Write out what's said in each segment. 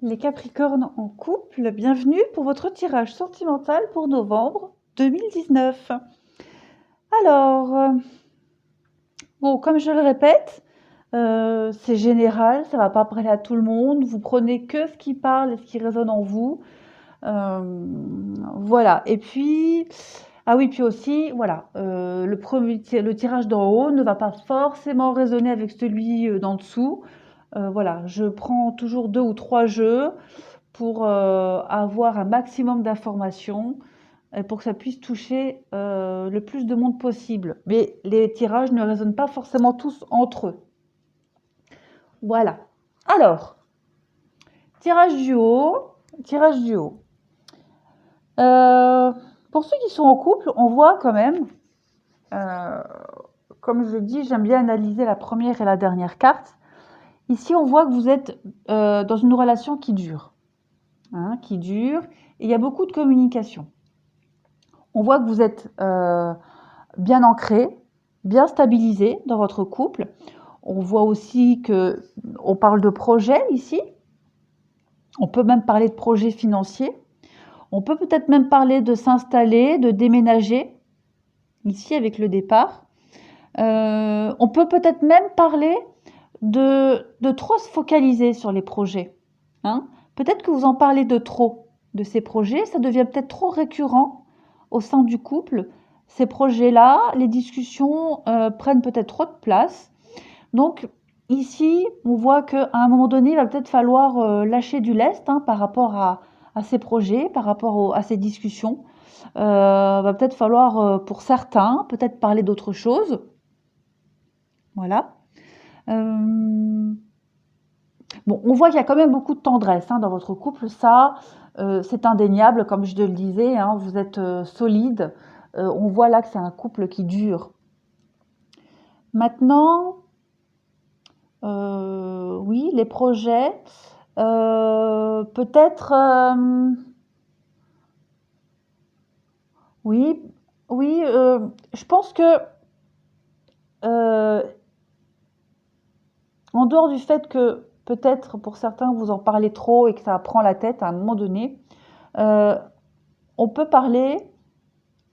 Les Capricornes en couple, bienvenue pour votre tirage sentimental pour novembre 2019. Alors, bon, comme je le répète, c'est général, ça va pas parler à tout le monde. Vous prenez que ce qui parle et ce qui résonne en vous. Voilà. Et puis, ah oui, puis aussi, voilà, le tirage d'en haut ne va pas forcément résonner avec celui d'en dessous. Voilà, je prends toujours 2 ou 3 jeux pour avoir un maximum d'informations et pour que ça puisse toucher le plus de monde possible. Mais les tirages ne résonnent pas forcément tous entre eux. Voilà. Alors, tirage du haut, tirage du haut. Pour ceux qui sont en couple, on voit quand même, euh, comme je dis, j'aime bien analyser la première et la dernière carte. Ici, on voit que vous êtes dans une relation qui dure. Hein, qui dure, et il y a beaucoup de communication. On voit que vous êtes bien ancré, bien stabilisé dans votre couple. On voit aussi que on parle de projet ici. On peut même parler de projet financier. On peut peut-être même parler de s'installer, de déménager ici avec le départ. On peut peut-être même parler de trop se focaliser sur les projets. Hein. Peut-être que vous en parlez de trop de ces projets, ça devient peut-être trop récurrent au sein du couple. Ces projets-là, les discussions prennent peut-être trop de place. Donc ici, on voit qu'à un moment donné, il va peut-être falloir lâcher du lest par rapport à ces projets, par rapport à ces discussions. Va peut-être falloir, pour certains, peut-être parler d'autre chose. Voilà. Euh, Bon, on voit qu'il y a quand même beaucoup de tendresse dans votre couple, ça, c'est indéniable, comme je te le disais, vous êtes solide. On voit là que c'est un couple qui dure. Maintenant, oui, les projets, peut-être, oui, oui, je pense que euh, en dehors du fait que peut-être pour certains vous en parlez trop et que ça prend la tête à un moment donné, euh, on peut parler.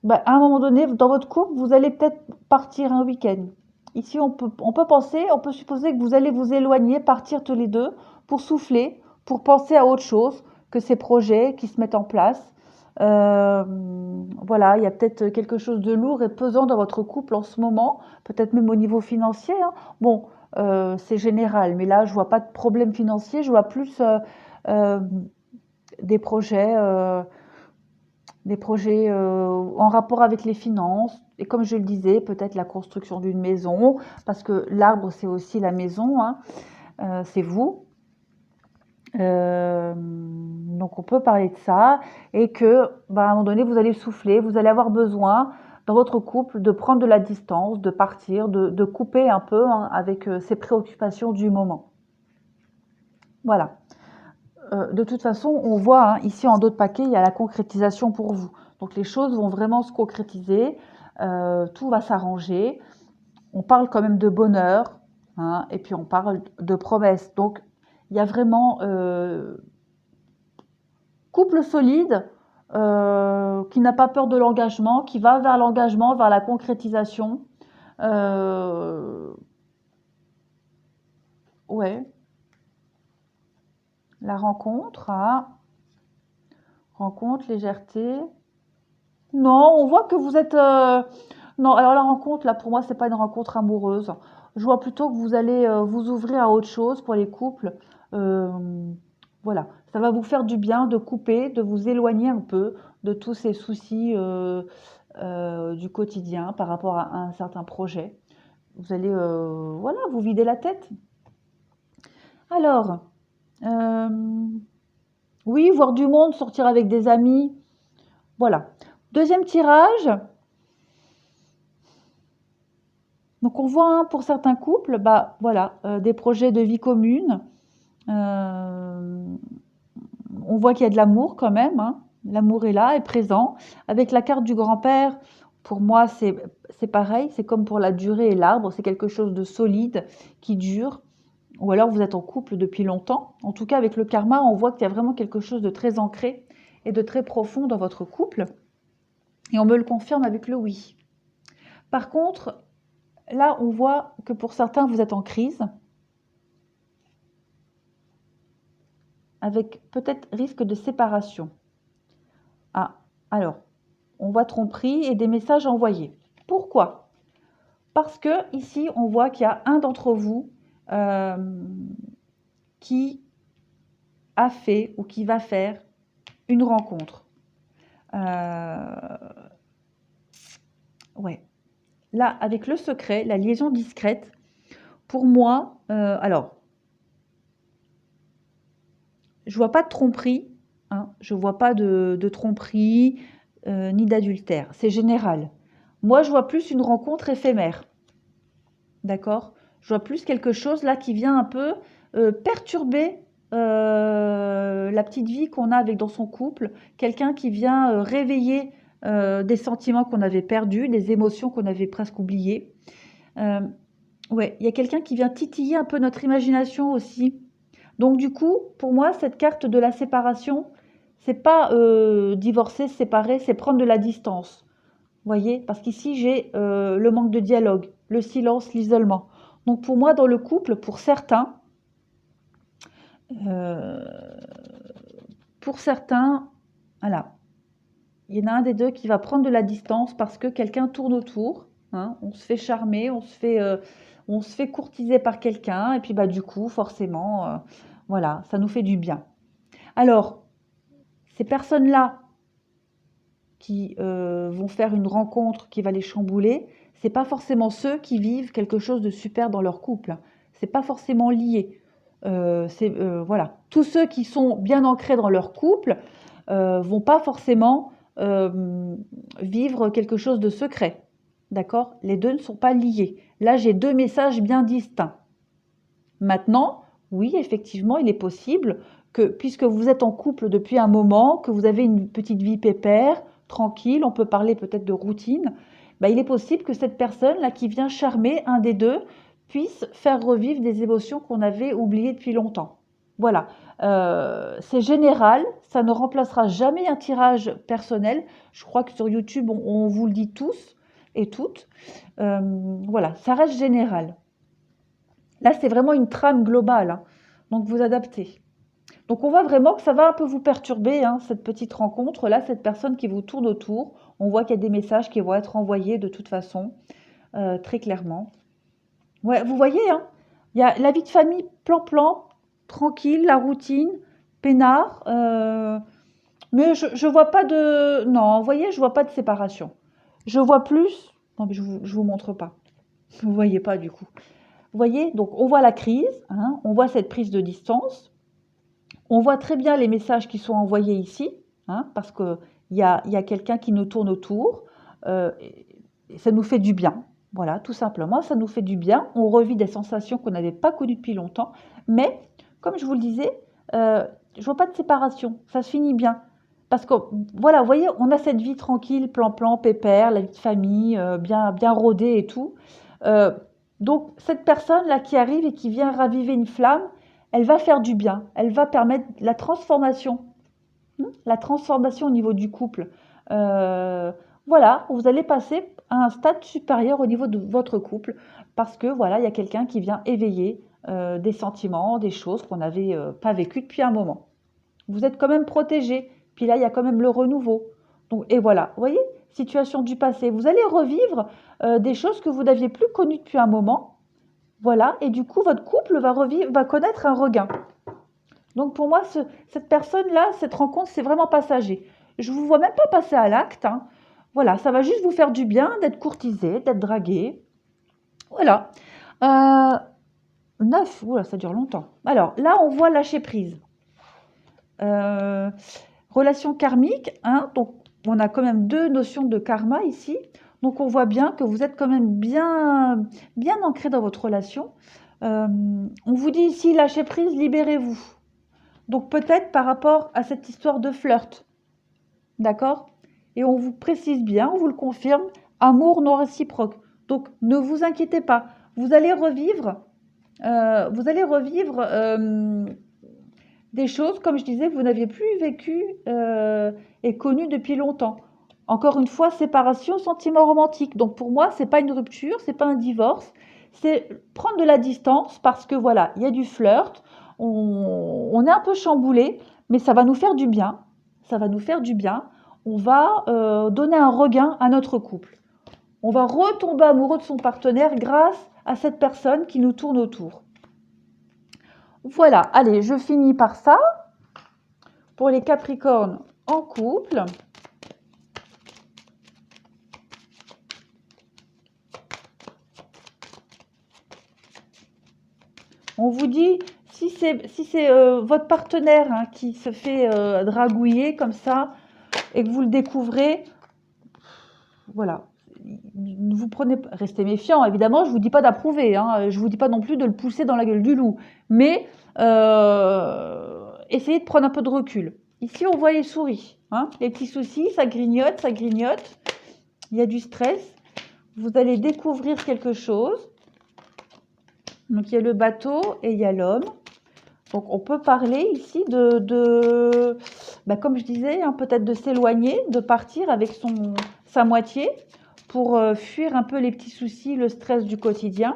Bah, à un moment donné, dans votre couple, vous allez peut-être partir un week-end. Ici, on peut penser, on peut supposer que vous allez vous éloigner, partir tous les deux, pour souffler, pour penser à autre chose que ces projets qui se mettent en place. Euh, voilà, il y a peut-être quelque chose de lourd et pesant dans votre couple en ce moment, peut-être même au niveau financier. Bon, c'est général, mais là, je vois pas de problème financier, je vois plus euh, des projets. Des projets en rapport avec les finances. Et comme je le disais, peut-être la construction d'une maison, parce que l'arbre, c'est aussi la maison, c'est vous. Donc on peut parler de ça et que à un moment donné, vous allez souffler, vous allez avoir besoin dans votre couple de prendre de la distance, de partir, de couper un peu avec ces préoccupations du moment. Voilà. De toute façon, on voit ici en dos de paquet, il y a la concrétisation pour vous. Donc les choses vont vraiment se concrétiser, tout va s'arranger. On parle quand même de bonheur, et puis on parle de promesses. Donc il y a vraiment couple solide qui n'a pas peur de l'engagement, qui va vers l'engagement, vers la concrétisation. Euh, ouais, la rencontre, rencontre, légèreté. Non, on voit que vous êtes. Non, alors la rencontre, là, pour moi, c'est pas une rencontre amoureuse. Je vois plutôt que vous allez vous ouvrir à autre chose pour les couples. Euh, voilà, ça va vous faire du bien de couper, de vous éloigner un peu de tous ces soucis du quotidien par rapport à un certain projet. Vous allez, voilà, vous vider la tête. Alors, euh, oui, voir du monde, sortir avec des amis, voilà. Deuxième tirage. Donc on voit pour certains couples, voilà, des projets de vie commune. Euh, on voit qu'il y a de l'amour quand même. L'amour est là, est présent. Avec la carte du grand-père, pour moi c'est pareil. C'est comme pour la durée et l'arbre. C'est quelque chose de solide qui dure. ou alors vous êtes en couple depuis longtemps. En tout cas, avec le karma, on voit qu'il y a vraiment quelque chose de très ancré et de très profond dans votre couple. Et on me le confirme avec le oui. Par contre, là, on voit que pour certains, vous êtes en crise, avec peut-être risque de séparation. Ah, alors, on voit tromperie et des messages envoyés. Pourquoi? Parce que ici, on voit qu'il y a un d'entre vous qui a fait ou qui va faire une rencontre. Ouais. Là, avec le secret, la liaison discrète, pour moi, alors, je vois pas de tromperie, hein, je vois pas de tromperie ni d'adultère. C'est général. Moi, je vois plus une rencontre éphémère. D'accord? Je vois plus quelque chose là qui vient un peu perturber la petite vie qu'on a avec dans son couple. Quelqu'un qui vient réveiller des sentiments qu'on avait perdus, des émotions qu'on avait presque oubliées. Ouais, il y a quelqu'un qui vient titiller un peu notre imagination aussi. Donc du coup, pour moi, cette carte de la séparation, c'est pas divorcer, séparer, c'est prendre de la distance. Vous voyez? Parce qu'ici, j'ai le manque de dialogue, le silence, l'isolement. Donc pour moi, dans le couple, euh, pour certains, voilà, il y en a un des deux qui va prendre de la distance parce que quelqu'un tourne autour. Hein, on se fait charmer, on se fait courtiser par quelqu'un, et puis bah du coup, forcément, voilà, ça nous fait du bien. Alors, ces personnes-là qui vont faire une rencontre qui va les chambouler, c'est pas forcément ceux qui vivent quelque chose de super dans leur couple. C'est pas forcément lié. Voilà, tous ceux qui sont bien ancrés dans leur couple vont pas forcément vivre quelque chose de secret. D'accord? Les deux ne sont pas liés. Là, j'ai deux messages bien distincts. Maintenant, oui, effectivement, il est possible que, puisque vous êtes en couple depuis un moment, que vous avez une petite vie pépère, tranquille, on peut parler peut-être de routine, bah, il est possible que cette personne-là qui vient charmer un des deux puisse faire revivre des émotions qu'on avait oubliées depuis longtemps. Voilà, c'est général, ça ne remplacera jamais un tirage personnel. Je crois que sur YouTube, on vous le dit tous et toutes. Voilà, ça reste général. Là, c'est vraiment une trame globale, hein. Donc vous adaptez. Donc on voit vraiment que ça va un peu vous perturber, hein, cette petite rencontre. Là, cette personne qui vous tourne autour, on voit qu'il y a des messages qui vont être envoyés de toute façon, très clairement. Ouais, vous voyez, hein, il y a la vie de famille plan-plan, tranquille, la routine, peinard. Mais je vois pas de... Non, vous voyez, je vois pas de séparation. Je vois plus... Non, mais je vous montre pas. Vous voyez pas du coup. Vous voyez, donc on voit la crise, hein, on voit cette prise de distance, on voit très bien les messages qui sont envoyés ici, hein, parce qu'il y a quelqu'un qui nous tourne autour, et ça nous fait du bien. Voilà, tout simplement, ça nous fait du bien. On revit des sensations qu'on n'avait pas connues depuis longtemps, mais comme je vous le disais, je vois pas de séparation, ça se finit bien. Parce que, voilà, vous voyez, on a cette vie tranquille, plan-plan, pépère, la vie de famille, bien rodée et tout. Euh, donc, cette personne-là qui arrive et qui vient raviver une flamme, elle va faire du bien. Elle va permettre la transformation au niveau du couple. Euh, voilà, vous allez passer à un stade supérieur au niveau de votre couple parce que voilà, il y a quelqu'un qui vient éveiller des sentiments, des choses qu'on n'avait pas vécues depuis un moment. Vous êtes quand même protégé. Puis là, il y a quand même le renouveau. Donc, et voilà, vous voyez, situation du passé. Vous allez revivre des choses que vous n'aviez plus connues depuis un moment. Voilà, et du coup, votre couple va connaître un regain. Donc pour moi, cette personne-là, cette rencontre, c'est vraiment passager. Je ne vous vois même pas passer à l'acte, hein. Voilà, ça va juste vous faire du bien d'être courtisé, d'être dragué. Voilà. 9, oula, ça dure longtemps. Alors là, on voit lâcher prise. Euh, relation karmique, hein, donc on a quand même deux notions de karma ici. Donc on voit bien que vous êtes quand même bien ancré dans votre relation. On vous dit ici, lâchez prise, libérez-vous. Donc peut-être par rapport à cette histoire de flirt, d'accord? Et on vous précise bien, on vous le confirme, amour non réciproque. Donc ne vous inquiétez pas, vous allez revivre vous allez revivre des choses, comme je disais, que vous n'aviez plus vécues et connues depuis longtemps. Encore une fois, séparation, sentiment romantique. Donc pour moi, c'est pas une rupture, c'est pas un divorce, c'est prendre de la distance parce que voilà, il y a du flirt, on est un peu chamboulé, mais ça va nous faire du bien. Ça va nous faire du bien. On va donner un regain à notre couple. On va retomber amoureux de son partenaire grâce à cette personne qui nous tourne autour. Voilà, allez, je finis par ça. Pour les Capricornes en couple. On vous dit, si c'est votre partenaire hein, qui se fait dragouiller comme ça et que vous le découvrez, voilà. Vous prenez, restez méfiant, évidemment, je ne vous dis pas d'approuver, hein, je ne vous dis pas non plus de le pousser dans la gueule du loup, mais essayez de prendre un peu de recul. Ici, on voit les souris, hein, les petits soucis, ça grignote, il y a du stress, vous allez découvrir quelque chose. Donc, il y a le bateau et il y a l'homme. Donc, on peut parler ici comme je disais, hein, peut-être de s'éloigner, de partir avec sa moitié pour fuir un peu les petits soucis, le stress du quotidien.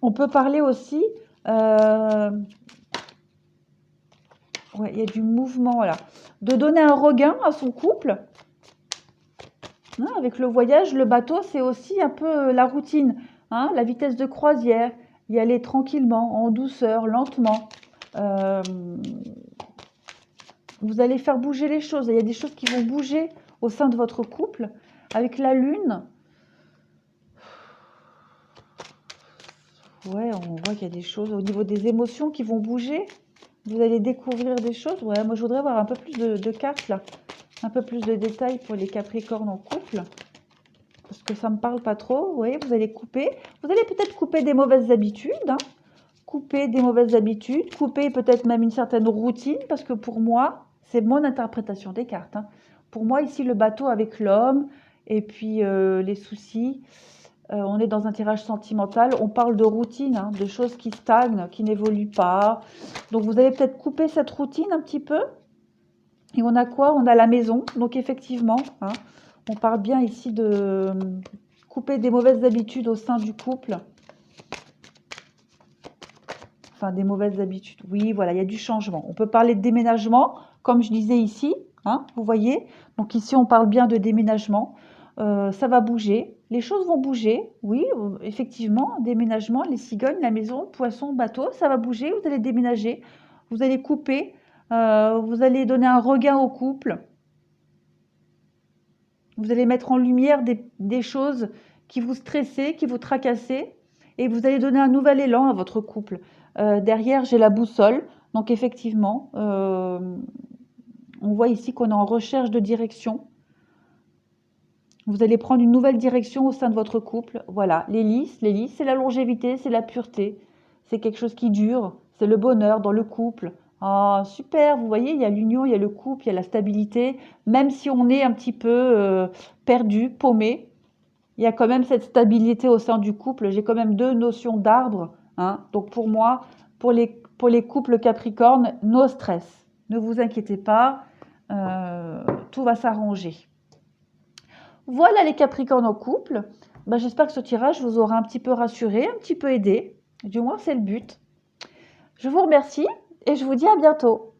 On peut parler aussi, ouais, il y a du mouvement là, de donner un regain à son couple. Hein, avec le voyage, le bateau, c'est aussi un peu la routine, hein, la vitesse de croisière, y aller tranquillement, en douceur, lentement. Vous allez faire bouger les choses. Il y a des choses qui vont bouger au sein de votre couple. Avec la lune, ouais, on voit qu'il y a des choses au niveau des émotions qui vont bouger. Vous allez découvrir des choses. Ouais, moi, je voudrais avoir un peu plus de cartes, là. Un peu plus de détails pour les Capricornes en couple. Parce que ça ne me parle pas trop. Oui, vous allez couper. Vous allez peut-être couper des mauvaises habitudes. Hein. Couper des mauvaises habitudes. Couper peut-être même une certaine routine. Parce que pour moi, c'est mon interprétation des cartes. Hein. Pour moi, ici, le bateau avec l'homme et puis les soucis. On est dans un tirage sentimental. On parle de routine, hein, de choses qui stagnent, qui n'évoluent pas. Donc, vous allez peut-être couper cette routine un petit peu. Et on a quoi? On a la maison. Donc, effectivement, hein, on parle bien ici de couper des mauvaises habitudes au sein du couple. Enfin, des mauvaises habitudes. Oui, voilà, il y a du changement. On peut parler de déménagement, comme je disais ici. Hein, vous voyez? Donc ici, on parle bien de déménagement. Ça va bouger. Les choses vont bouger. Oui, effectivement, déménagement, les cigognes, la maison, poisson, bateau, ça va bouger. Vous allez déménager. Vous allez couper. Vous allez donner un regain au couple. Vous allez mettre en lumière des choses qui vous stressaient, qui vous tracassaient, et vous allez donner un nouvel élan à votre couple. Derrière, j'ai la boussole. Donc effectivement, on voit ici qu'on est en recherche de direction. Vous allez prendre une nouvelle direction au sein de votre couple. Voilà, l'hélice, c'est la longévité, c'est la pureté. C'est quelque chose qui dure, c'est le bonheur dans le couple. Ah, super, vous voyez, il y a l'union, il y a le couple, il y a la stabilité. Même si on est un petit peu perdu, paumé, il y a quand même cette stabilité au sein du couple. J'ai quand même deux notions d'arbre. Hein. Donc pour moi, pour les couples Capricorne, no stress. Ne vous inquiétez pas, tout va s'arranger. Voilà les Capricornes en couple. Ben, j'espère que ce tirage vous aura un petit peu rassuré, un petit peu aidé. Du moins, c'est le but. Je vous remercie et je vous dis à bientôt.